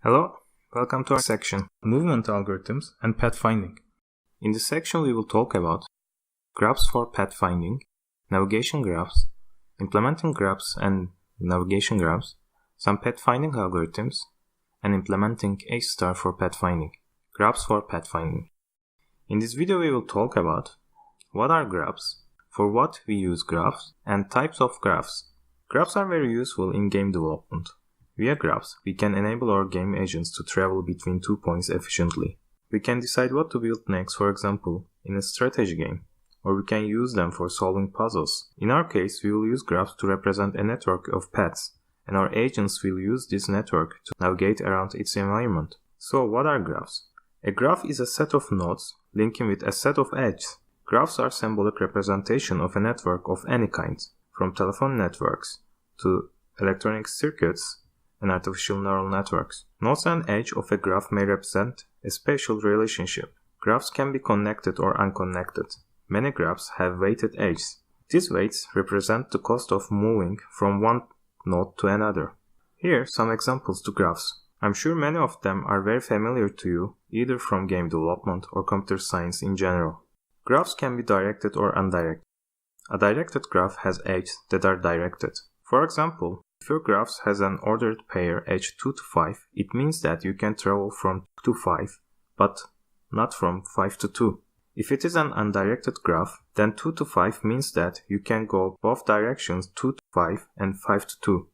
Hello, welcome to our section, Movement Algorithms and Pathfinding. In this section we will talk about graphs for pathfinding, navigation graphs, implementing graphs and navigation graphs, some pathfinding algorithms, and implementing A* for pathfinding, graphs for pathfinding. In this video we will talk about what are graphs, for what we use graphs, and types of graphs. Graphs are very useful in game development. Via graphs, we can enable our game agents to travel between 2 points efficiently. We can decide what to build next, for example, in a strategy game, or we can use them for solving puzzles. In our case, we will use graphs to represent a network of paths, and our agents will use this network to navigate around its environment. So, what are graphs? A graph is a set of nodes linking with a set of edges. Graphs are symbolic representation of a network of any kind, from telephone networks to electronic circuits and artificial neural networks. Nodes and edge of a graph may represent a spatial relationship. Graphs can be connected or unconnected. Many graphs have weighted edges. These weights represent the cost of moving from one node to another. Here some examples to graphs. I'm sure many of them are very familiar to you, either from game development or computer science in general. Graphs can be directed or undirected. A directed graph has edges that are directed. For example, if your graph has an ordered pair edge 2 to 5, it means that you can travel from 2 to 5, but not from 5 to 2. If it is an undirected graph, then 2 to 5 means that you can go both directions 2 to 5 and 5 to 2.